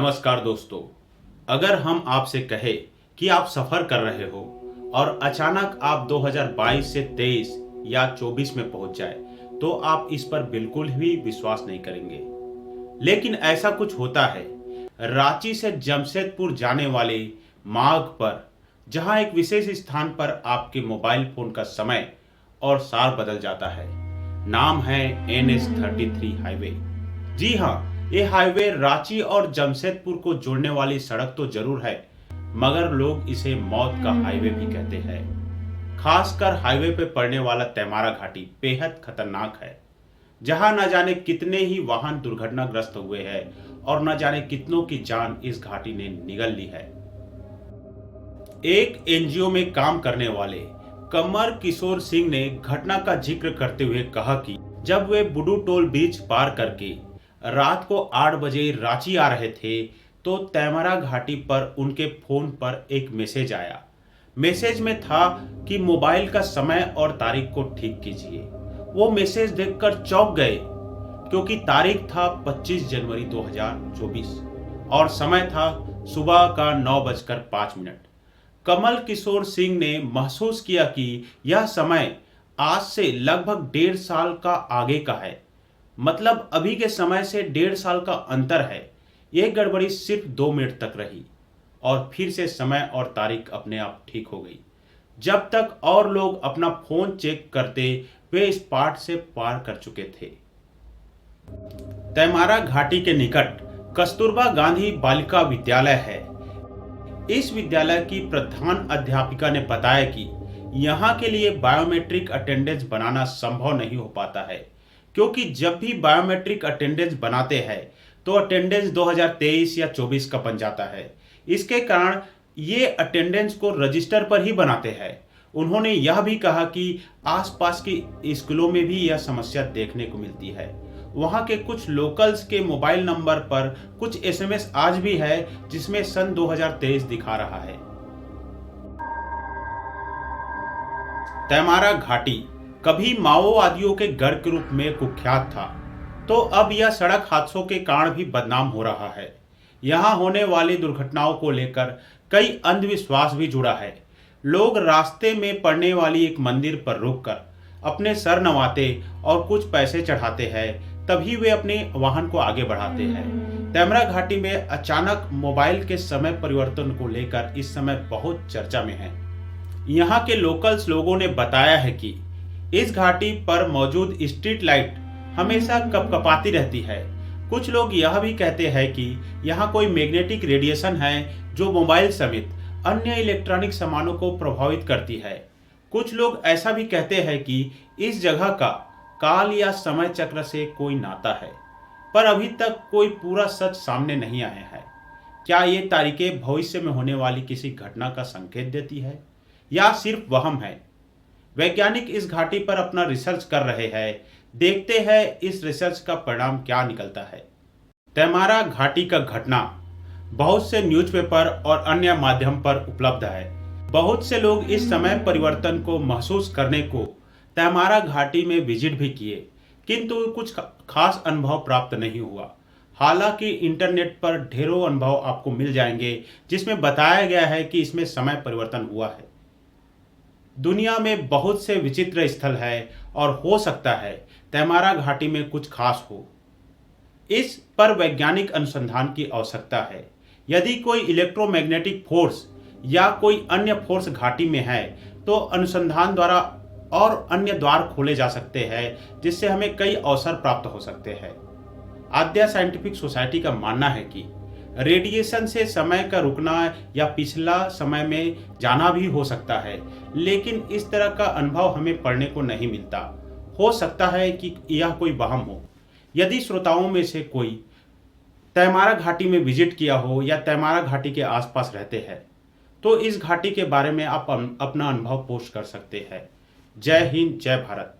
नमस्कार दोस्तों। अगर हम आपसे कहें कि आप सफर कर रहे हो और अचानक आप 2022 से 23 या 24 में पहुंच जाए तो आप इस पर बिल्कुल भी विश्वास नहीं करेंगे। लेकिन ऐसा कुछ होता है रांची से जमशेदपुर जाने वाले मार्ग पर, जहां एक विशेष स्थान पर आपके मोबाइल फोन का समय और सार बदल जाता है। नाम है NH-33 हाईवे। जी हाँ, ये हाईवे रांची और जमशेदपुर को जोड़ने वाली सड़क तो जरूर है, मगर लोग इसे मौत का हाईवे भी कहते हैं। खासकर हाईवे पे पड़ने वाला तेमारा घाटी बेहद खतरनाक है, जहां न जाने कितने ही वाहन दुर्घटनाग्रस्त हुए हैं और न जाने कितनों की जान इस घाटी ने निगल ली है। एक NGO में काम करने वाले कमर किशोर सिंह ने घटना का जिक्र करते हुए कहा कि जब वे बुडू टोल ब्रिज पार करके रात को 8 बजे रांची आ रहे थे तो तेमारा घाटी पर उनके फोन पर एक मैसेज आया। मैसेज में था कि मोबाइल का समय और तारीख को ठीक कीजिए। वो मैसेज देखकर चौंक गए, क्योंकि तारीख था 25 जनवरी 2024 और समय था सुबह का 9:05। कमल किशोर सिंह ने महसूस किया कि यह समय आज से लगभग 1.5 साल का आगे का है। मतलब अभी के समय से 1.5 साल का अंतर है। यह गड़बड़ी सिर्फ 2 मिनट तक रही और फिर से समय और तारीख अपने आप ठीक हो गई। जब तक और लोग अपना फोन चेक करते, वे इस पार्ट से पार कर चुके थे। तेमारा घाटी के निकट कस्तूरबा गांधी बालिका विद्यालय है। इस विद्यालय की प्रधान अध्यापिका ने बताया कि यहाँ के लिए बायोमेट्रिक अटेंडेंस बनाना संभव नहीं हो पाता है, क्योंकि जब भी बायोमेट्रिक अटेंडेंस बनाते हैं तो अटेंडेंस 2023 या 24 का बन जाता है। इसके कारण ये अटेंडेंस को रजिस्टर पर ही बनाते हैं। उन्होंने यह भी कहा कि आसपास के स्कूलों में भी यह समस्या देखने को मिलती है। वहां के कुछ लोकल्स के मोबाइल नंबर पर कुछ SMS आज भी है जिसमें सन 2023 दिखा रहा है। तेमारा घाटी कभी माओवादियों के गढ़ के रूप में कुख्यात था, तो अब यह सड़क हादसों के कारण भी बदनाम हो रहा है। यहाँ होने वाली दुर्घटनाओं को लेकर कई अंधविश्वास भी जुड़ा है। लोग रास्ते में पड़ने वाली एक मंदिर पर रुककर अपने सर नवाते और कुछ पैसे चढ़ाते हैं, तभी वे अपने वाहन को आगे बढ़ाते हैं। तेमारा घाटी में अचानक मोबाइल के समय परिवर्तन को लेकर इस समय बहुत चर्चा में है। यहाँ के लोकल्स लोगों ने बताया है कि इस घाटी पर मौजूद स्ट्रीट लाइट हमेशा कपकपाती रहती है। कुछ लोग यह भी कहते हैं कि यहाँ कोई मैग्नेटिक रेडिएशन है जो मोबाइल समेत अन्य इलेक्ट्रॉनिक सामानों को प्रभावित करती है। कुछ लोग ऐसा भी कहते हैं कि इस जगह का काल या समय चक्र से कोई नाता है, पर अभी तक कोई पूरा सच सामने नहीं आया है। क्या ये तारीखें भविष्य में होने वाली किसी घटना का संकेत देती है या सिर्फ वहम है? वैज्ञानिक इस घाटी पर अपना रिसर्च कर रहे हैं। देखते हैं इस रिसर्च का परिणाम क्या निकलता है। तेमारा घाटी का घटना बहुत से न्यूज़पेपर और अन्य माध्यम पर उपलब्ध है। बहुत से लोग इस समय परिवर्तन को महसूस करने को तेमारा घाटी में विजिट भी किए, किंतु कुछ खास अनुभव प्राप्त नहीं हुआ। हालांकि इंटरनेट पर ढेरों अनुभव आपको मिल जाएंगे जिसमें बताया गया है कि इसमें समय परिवर्तन हुआ है। दुनिया में बहुत से विचित्र स्थल है और हो सकता है तेमारा घाटी में कुछ खास हो। इस पर वैज्ञानिक अनुसंधान की आवश्यकता है। यदि कोई इलेक्ट्रोमैग्नेटिक फोर्स या कोई अन्य फोर्स घाटी में है तो अनुसंधान द्वारा और अन्य द्वार खोले जा सकते हैं, जिससे हमें कई अवसर प्राप्त हो सकते हैं। आद्या साइंटिफिक सोसाइटी का मानना है कि रेडिएशन से समय का रुकना या पिछला समय में जाना भी हो सकता है, लेकिन इस तरह का अनुभव हमें पढ़ने को नहीं मिलता। हो सकता है कि यह कोई वहम हो। यदि श्रोताओं में से कोई तेमारा घाटी में विजिट किया हो या तेमारा घाटी के आसपास रहते हैं तो इस घाटी के बारे में आप अपना अनुभव पोस्ट कर सकते हैं। जय हिंद, जय भारत।